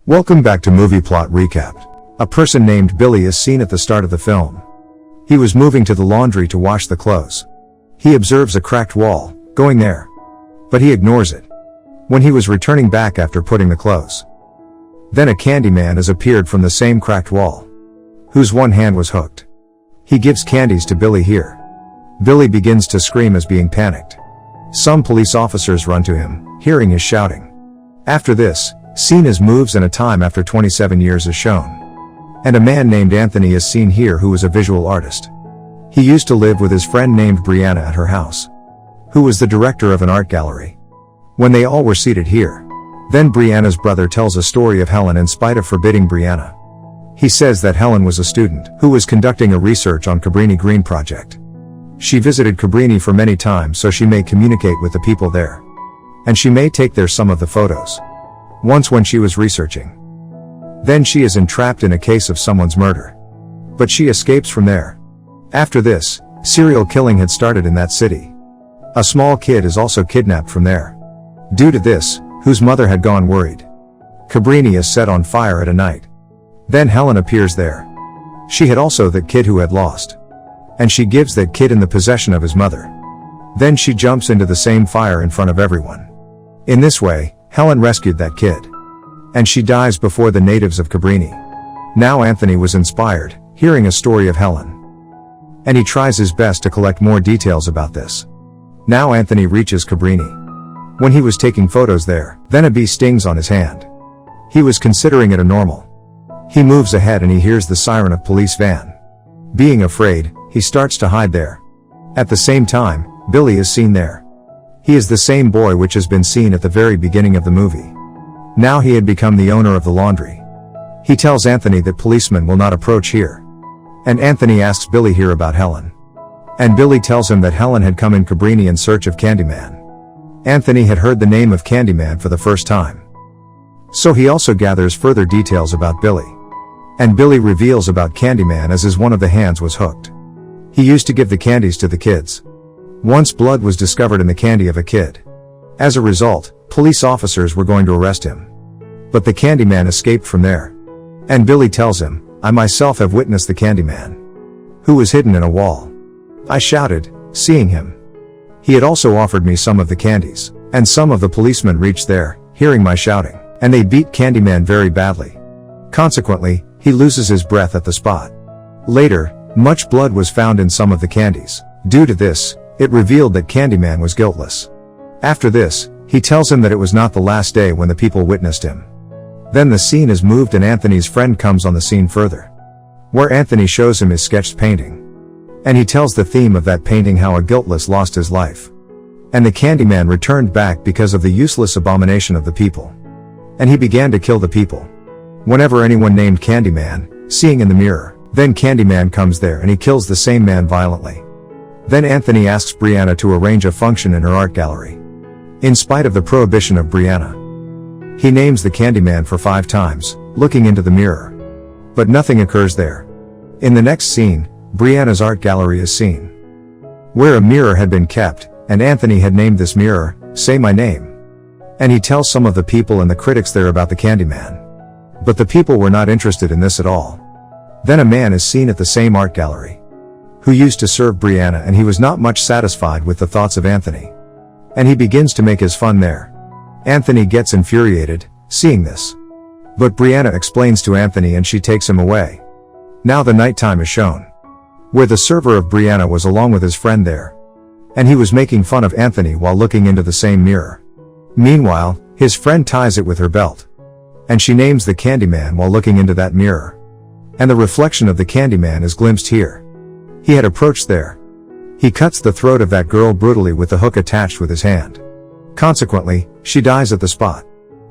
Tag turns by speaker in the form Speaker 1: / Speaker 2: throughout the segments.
Speaker 1: Welcome back to Movie Plot Recapped. A person named Billy is seen at the start of the film. He was moving to the laundry to wash the clothes. He observes a cracked wall, going there. But he ignores it. When he was returning back after putting the clothes. Then a Candyman has appeared from the same cracked wall. Whose one hand was hooked. He gives candies to Billy here. Billy begins to scream as being panicked. Some police officers run to him, hearing his shouting. After this, scene is moves and a time after 27 years is shown. And a man named Anthony is seen here who is a visual artist. He used to live with his friend named Brianna at her house. Who was the director of an art gallery. When they all were seated here. Then Brianna's brother tells a story of Helen in spite of forbidding Brianna. He says that Helen was a student who was conducting a research on Cabrini Green project. She visited Cabrini for many times so she may communicate with the people there. And she may take there some of the photos. Once when she was researching. Then she is entrapped in a case of someone's murder. But she escapes from there. After this, serial killing had started in that city. A small kid is also kidnapped from there. Due to this, whose mother had gone worried. Cabrini is set on fire at a night. Then Helen appears there. She had also that kid who had lost. And she gives that kid in the possession of his mother. Then she jumps into the same fire in front of everyone. In this way, Helen rescued that kid. And she dies before the natives of Cabrini. Now Anthony was inspired, hearing a story of Helen. And he tries his best to collect more details about this. Now Anthony reaches Cabrini. When he was taking photos there, then a bee stings on his hand. He was considering it a normal. He moves ahead and he hears the siren of police van. Being afraid, he starts to hide there. At the same time, Billy is seen there. He is the same boy which has been seen at the very beginning of the movie. Now he had become the owner of the laundry. He tells Anthony that policemen will not approach here. And Anthony asks Billy here about Helen. And Billy tells him that Helen had come in Cabrini in search of Candyman. Anthony had heard the name of Candyman for the first time. So he also gathers further details about Billy. And Billy reveals about Candyman as his one of the hands was hooked. He used to give the candies to the kids. Once blood was discovered in the candy of a kid. As a result, police officers were going to arrest him. But the Candyman escaped from there. And Billy tells him, I myself have witnessed the Candyman. Who was hidden in a wall. I shouted, seeing him. He had also offered me some of the candies. And some of the policemen reached there, hearing my shouting. And they beat Candyman very badly. Consequently, he loses his breath at the spot. Later, much blood was found in some of the candies. Due to this, it revealed that Candyman was guiltless. After this, he tells him that it was not the last day when the people witnessed him. Then the scene is moved and Anthony's friend comes on the scene further. Where Anthony shows him his sketched painting. And he tells the theme of that painting how a guiltless lost his life. And the Candyman returned back because of the useless abomination of the people. And he began to kill the people. Whenever anyone named Candyman, seeing in the mirror, then Candyman comes there and he kills the same man violently. Then Anthony asks Brianna to arrange a function in her art gallery. In spite of the prohibition of Brianna. He names the Candyman for 5 times, looking into the mirror. But nothing occurs there. In the next scene, Brianna's art gallery is seen. Where a mirror had been kept, and Anthony had named this mirror, Say My Name. And he tells some of the people and the critics there about the Candyman. But the people were not interested in this at all. Then a man is seen at the same art gallery. Who used to serve Brianna and he was not much satisfied with the thoughts of Anthony. And he begins to make his fun there. Anthony gets infuriated, seeing this. But Brianna explains to Anthony and she takes him away. Now the nighttime is shown. Where the server of Brianna was along with his friend there. And he was making fun of Anthony while looking into the same mirror. Meanwhile, his friend ties it with her belt. And she names the Candyman while looking into that mirror. And the reflection of the Candyman is glimpsed here. He had approached there. He cuts the throat of that girl brutally with the hook attached with his hand. Consequently, she dies at the spot.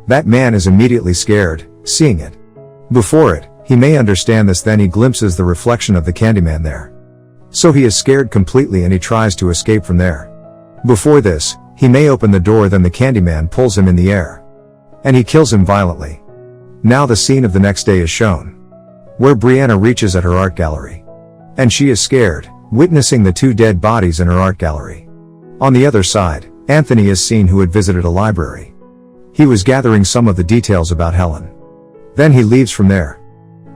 Speaker 1: That man is immediately scared, seeing it. Before it, he may understand this, then he glimpses the reflection of the Candyman there. So he is scared completely and he tries to escape from there. Before this, he may open the door, then the Candyman pulls him in the air. And he kills him violently. Now the scene of the next day is shown. Where Brianna reaches at her art gallery. And she is scared, witnessing the 2 dead bodies in her art gallery. On the other side, Anthony is seen who had visited a library. He was gathering some of the details about Helen. Then he leaves from there.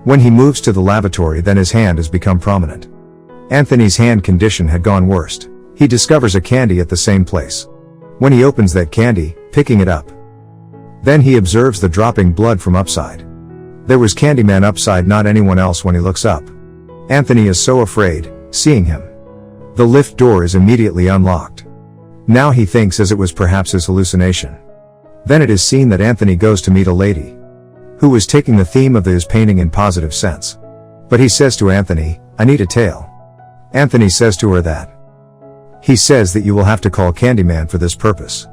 Speaker 1: When he moves to the lavatory, then his hand has become prominent. Anthony's hand condition had gone worse. He discovers a candy at the same place. When he opens that candy, picking it up, then he observes the dropping blood from upside. There was Candyman upside, not anyone else. When he looks up, Anthony is so afraid, seeing him. The lift door is immediately unlocked. Now he thinks as it was perhaps his hallucination. Then it is seen that Anthony goes to meet a lady who was taking the theme of his painting in positive sense. But he says to Anthony, "I need a tail." Anthony says to her that he says that you will have to call Candyman for this purpose.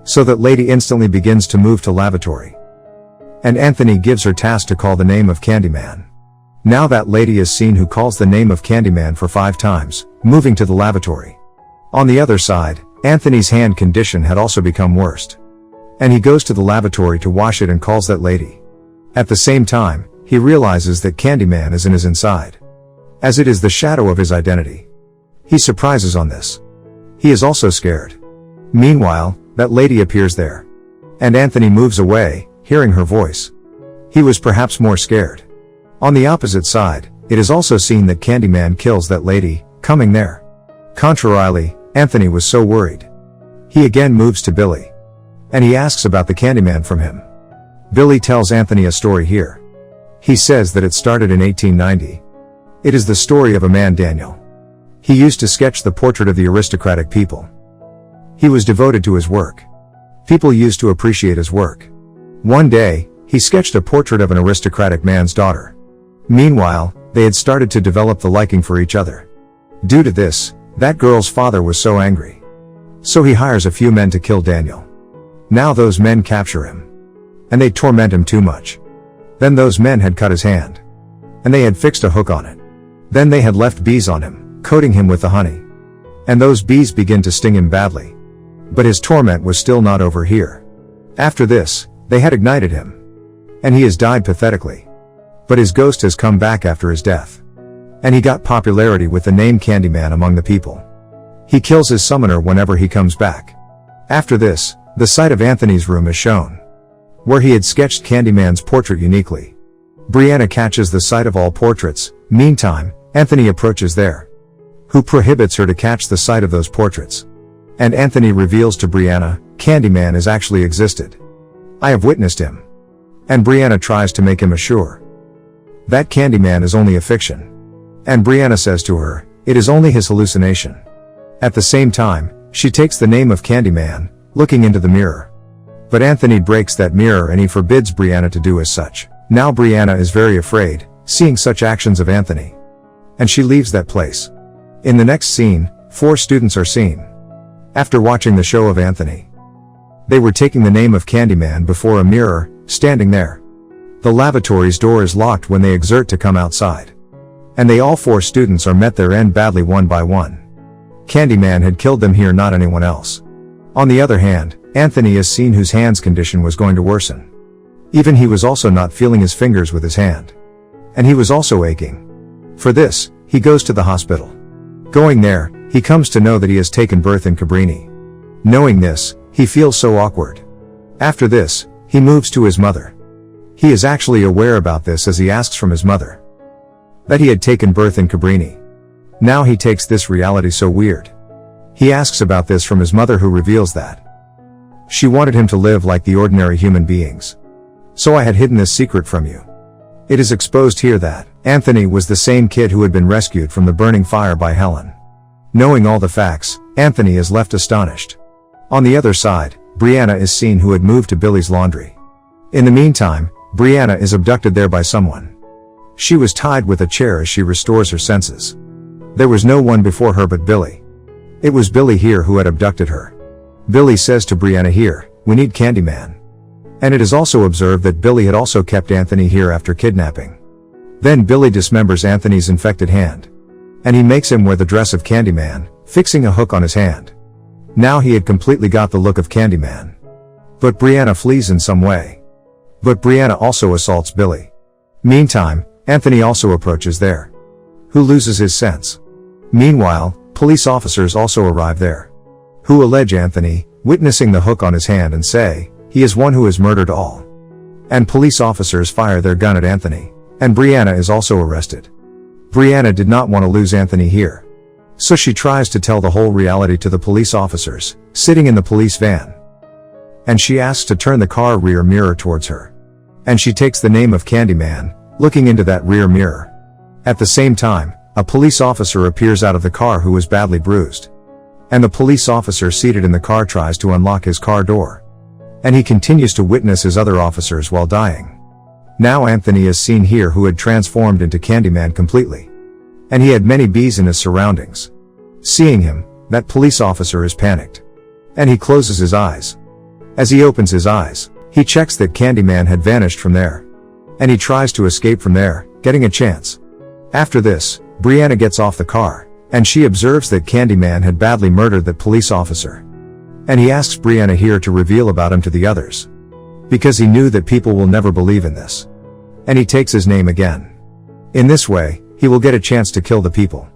Speaker 1: So that lady instantly begins to move to lavatory. And Anthony gives her task to call the name of Candyman. Now that lady is seen who calls the name of Candyman for 5 times, moving to the lavatory. On the other side, Anthony's hand condition had also become worse. And he goes to the lavatory to wash it and calls that lady. At the same time, he realizes that Candyman is in his inside, as it is the shadow of his identity. He surprises on this. He is also scared. Meanwhile, that lady appears there. And Anthony moves away, hearing her voice. He was perhaps more scared. On the opposite side, it is also seen that Candyman kills that lady, coming there. Contrarily, Anthony was so worried. He again moves to Billy. And he asks about the Candyman from him. Billy tells Anthony a story here. He says that it started in 1890. It is the story of a man, Daniel. He used to sketch the portrait of the aristocratic people. He was devoted to his work. People used to appreciate his work. One day, he sketched a portrait of an aristocratic man's daughter. Meanwhile, they had started to develop the liking for each other. Due to this, that girl's father was so angry. So he hires a few men to kill Daniel. Now those men capture him. And they torment him too much. Then those men had cut his hand. And they had fixed a hook on it. Then they had left bees on him, coating him with the honey. And those bees begin to sting him badly. But his torment was still not over here. After this, they had ignited him. And he has died pathetically. But his ghost has come back after his death. And he got popularity with the name Candyman among the people. He kills his summoner whenever he comes back. After this, the site of Anthony's room is shown, where he had sketched Candyman's portrait uniquely. Brianna catches the sight of all portraits. Meantime, Anthony approaches there, who prohibits her to catch the sight of those portraits. And Anthony reveals to Brianna, Candyman has actually existed. I have witnessed him. And Brianna tries to make him assure that Candyman is only a fiction. And Brianna says to her, it is only his hallucination. At the same time, she takes the name of Candyman, looking into the mirror. But Anthony breaks that mirror and he forbids Brianna to do as such. Now Brianna is very afraid, seeing such actions of Anthony. And she leaves that place. In the next scene, 4 students are seen. After watching the show of Anthony, they were taking the name of Candyman before a mirror, standing there. The lavatory's door is locked when they exert to come outside. And they all 4 students are met their end badly one by one. Candyman had killed them here, not anyone else. On the other hand, Anthony is seen whose hand's condition was going to worsen. Even he was also not feeling his fingers with his hand. And he was also aching. For this, he goes to the hospital. Going there, he comes to know that he has taken birth in Cabrini. Knowing this, he feels so awkward. After this, he moves to his mother. He is actually aware about this as he asks from his mother that he had taken birth in Cabrini. Now he takes this reality so weird. He asks about this from his mother, who reveals that she wanted him to live like the ordinary human beings. So I had hidden this secret from you. It is exposed here that Anthony was the same kid who had been rescued from the burning fire by Helen. Knowing all the facts, Anthony is left astonished. On the other side, Brianna is seen who had moved to Billy's laundry. In the meantime, Brianna is abducted there by someone. She was tied with a chair as she restores her senses. There was no one before her but Billy. It was Billy here who had abducted her. Billy says to Brianna here, we need Candyman. And it is also observed that Billy had also kept Anthony here after kidnapping. Then Billy dismembers Anthony's infected hand. And he makes him wear the dress of Candyman, fixing a hook on his hand. Now he had completely got the look of Candyman. But Brianna flees in some way. But Brianna also assaults Billy. Meantime, Anthony also approaches there, who loses his sense. Meanwhile, police officers also arrive there, who allege Anthony, witnessing the hook on his hand, and say, he is one who has murdered all. And police officers fire their gun at Anthony. And Brianna is also arrested. Brianna did not want to lose Anthony here. So she tries to tell the whole reality to the police officers, sitting in the police van. And she asks to turn the car rear mirror towards her. And she takes the name of Candyman, looking into that rear mirror. At the same time, a police officer appears out of the car who was badly bruised. And the police officer seated in the car tries to unlock his car door. And he continues to witness his other officers while dying. Now Anthony is seen here who had transformed into Candyman completely. And he had many bees in his surroundings. Seeing him, that police officer is panicked. And he closes his eyes. As he opens his eyes, he checks that Candyman had vanished from there. And he tries to escape from there, getting a chance. After this, Brianna gets off the car, and she observes that Candyman had badly murdered that police officer. And he asks Brianna here to reveal about him to the others. Because he knew that people will never believe in this. And he takes his name again. In this way, he will get a chance to kill the people.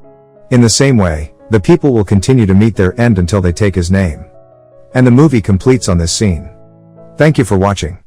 Speaker 1: In the same way, the people will continue to meet their end until they take his name. And the movie completes on this scene. Thank you for watching.